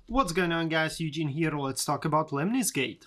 What's going on, guys? Eugene here. Let's talk about Lemnis Gate.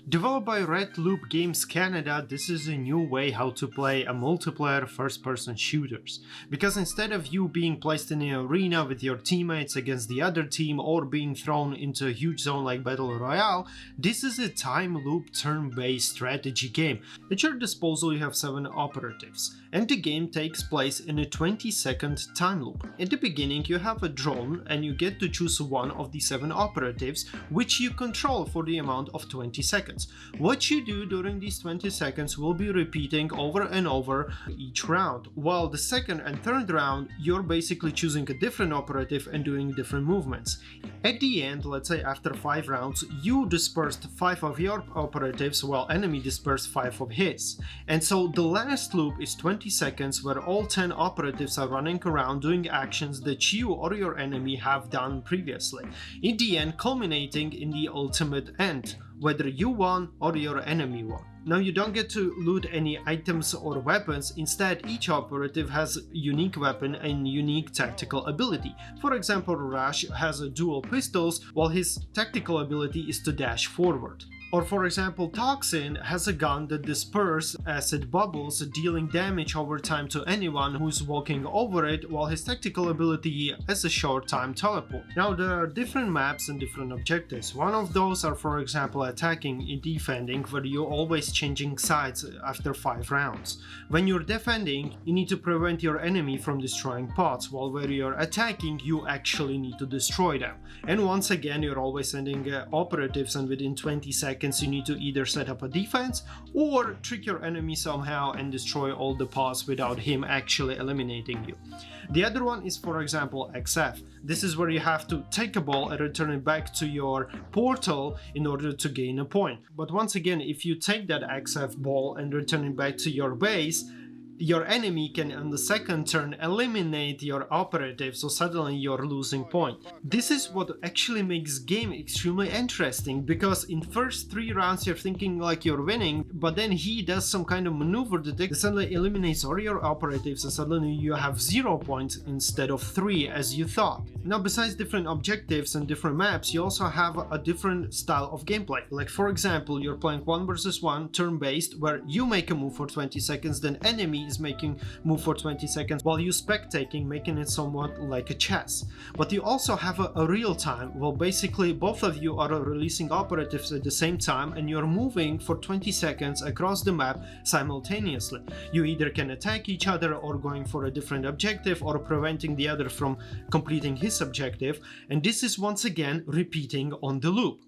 Developed by Ratloop Games Canada, this is a new way how to play a multiplayer first-person shooters. Because instead of you being placed in an arena with your teammates against the other team or being thrown into a huge zone like Battle Royale, this is a time loop turn-based strategy game. At your disposal you have 7 operatives, and the game takes place in a 20-second time loop. At the beginning you have a drone and you get to choose one of the 7 operatives, which you control for the amount of 20 seconds. What you do during these 20 seconds will be repeating over and over each round, while the second and third round you're basically choosing a different operative and doing different movements. At the end, let's say after 5 rounds, you dispersed 5 of your operatives while enemy dispersed 5 of his. And so the last loop is 20 seconds where all 10 operatives are running around doing actions that you or your enemy have done previously, in the end culminating in the ultimate end, whether you won or your enemy won. Now you don't get to loot any items or weapons, instead each operative has a unique weapon and unique tactical ability. For example, Rush has a dual pistols while his tactical ability is to dash forward. Or for example, Toxin has a gun that disperses acid bubbles, dealing damage over time to anyone who's walking over it, while his tactical ability is a short time teleport. Now there are different maps and different objectives. One of those are, for example, attacking and defending, where you're always changing sides after 5 rounds. When you're defending, you need to prevent your enemy from destroying pods, while where you're attacking, you actually need to destroy them. And once again, you're always sending operatives, and within 20 seconds you need to either set up a defense or trick your enemy somehow and destroy all the pods without him actually eliminating you. The other one is, for example, XF. This is where you have to take a ball and return it back to your portal in order to gain a point. But once again, if you take that XF ball and return it back to your base, your enemy can on the second turn eliminate your operative, so suddenly you're losing point. This is what actually makes game extremely interesting, because in first 3 rounds you're thinking like you're winning, but then he does some kind of maneuver that suddenly eliminates all your operatives and suddenly you have 0 points instead of 3 as you thought. Now besides different objectives and different maps, you also have a different style of gameplay. Like for example, you're playing 1 versus 1 turn-based, where you make a move for 20 seconds, then enemy is making move for 20 seconds while you spectating, making it somewhat like a chess. But you also have a real time, well basically both of you are releasing operatives at the same time and you're moving for 20 seconds across the map simultaneously. You either can attack each other or going for a different objective or preventing the other from completing his objective, and this is once again repeating on the loop.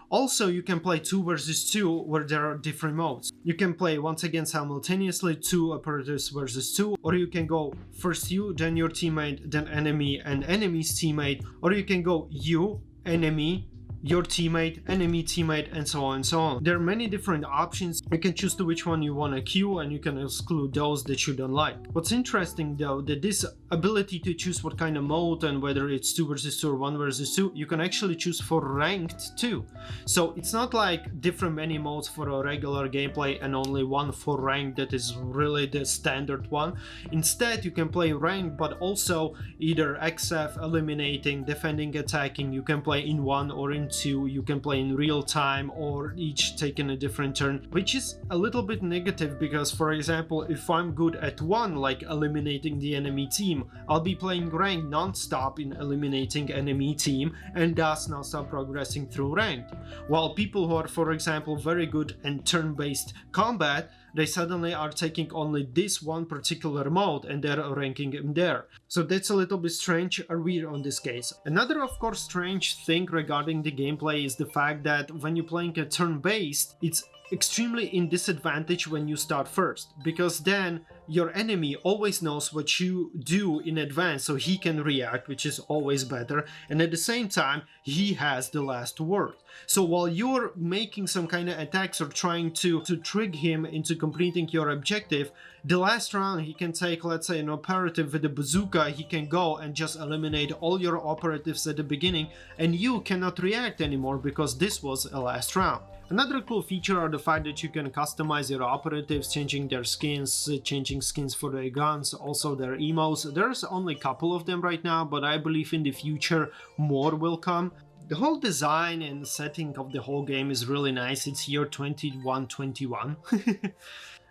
Also, you can play 2 versus 2 where there are different modes. You can play once again simultaneously 2 operatives versus 2, or you can go first you, then your teammate, then enemy and enemy's teammate, or you can go you, enemy, your teammate, enemy teammate, and so on and so on. There are many different options. You can choose to which one you want to queue and you can exclude those that you don't like. What's interesting though, that this ability to choose what kind of mode and whether it's 2 versus 2 or 1 versus 2, you can actually choose for ranked too. So it's not like different many modes for a regular gameplay and only one for ranked that is really the standard one. Instead you can play ranked but also either XF, eliminating, defending, attacking. You can play in 1 or in 2, you can play in real time or each taking a different turn, which is a little bit negative because, for example, if I'm good at 1, like eliminating the enemy team, I'll be playing ranked non-stop in eliminating enemy team and thus non-stop progressing through ranked. While people who are, for example, very good in turn-based combat, they suddenly are taking only this one particular mode and they're ranking him there. So that's a little bit strange or weird on this case. Another, of course, strange thing regarding the gameplay is the fact that when you're playing a turn-based, it's extremely in disadvantage when you start first, because then your enemy always knows what you do in advance, so he can react, which is always better, and at the same time he has the last word. So while you're making some kind of attacks or trying to trick him into completing your objective, the last round he can take, let's say, an operative with a bazooka, he can go and just eliminate all your operatives at the beginning and you cannot react anymore because this was a last round. Another cool feature are the fact that you can customize your operatives, changing their skins, changing changing skins for their guns, also their emotes. There's only a couple of them right now, but I believe in the future more will come. The whole design and setting of the whole game is really nice. It's year 2121.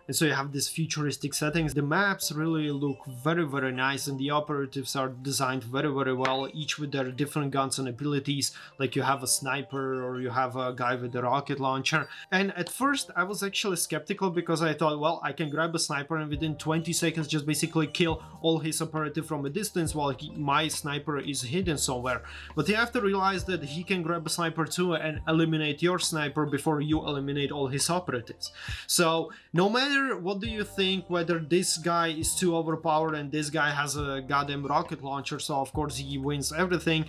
And so you have these futuristic settings. The maps really look very, very nice, and the operatives are designed very, very well, each with their different guns and abilities. Like you have a sniper or you have a guy with a rocket launcher. And at first I was actually skeptical because I thought, well, I can grab a sniper and within 20 seconds just basically kill all his operative from a distance while my sniper is hidden somewhere. But you have to realize that he can grab a sniper too and eliminate your sniper before you eliminate all his operatives. So no matter what do you think, whether this guy is too overpowered and this guy has a goddamn rocket launcher, so of course he wins everything,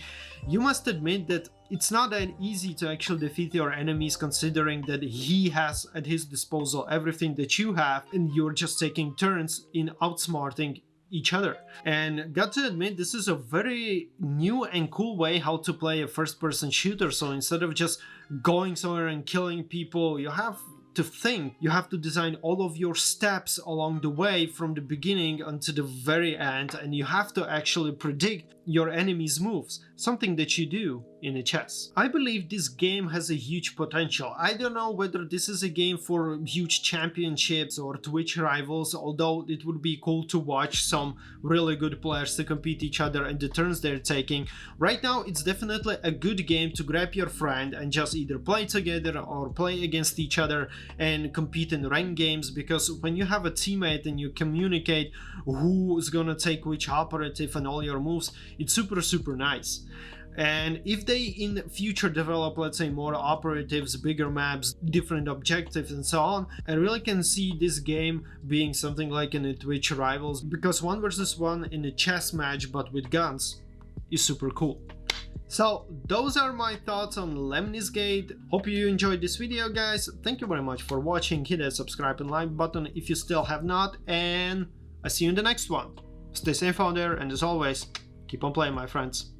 you must admit that it's not that easy to actually defeat your enemies, considering that he has at his disposal everything that you have and you're just taking turns in outsmarting each other. And got to admit, this is a very new and cool way how to play a first-person shooter. So instead of just going somewhere and killing people, you have to think, you have to design all of your steps along the way from the beginning until the very end, and you have to actually predict your enemy's moves, something that you do in a chess. I believe this game has a huge potential. I don't know whether this is a game for huge championships or Twitch rivals, although it would be cool to watch some really good players to compete each other and the turns they're taking. Right now it's definitely a good game to grab your friend and just either play together or play against each other and compete in ranked games, because when you have a teammate and you communicate who's gonna take which operative and all your moves, it's super nice. And if they in future develop, let's say, more operatives, bigger maps, different objectives and so on, I really can see this game being something like in a Twitch rivals, because 1 versus 1 in a chess match but with guns is super cool. So those are my thoughts on Lemnis Gate. Hope you enjoyed this video, guys. Thank you very much for watching. Hit that subscribe and like button if you still have not, and I see you in the next one. Stay safe out there, and as always, keep on playing, my friends.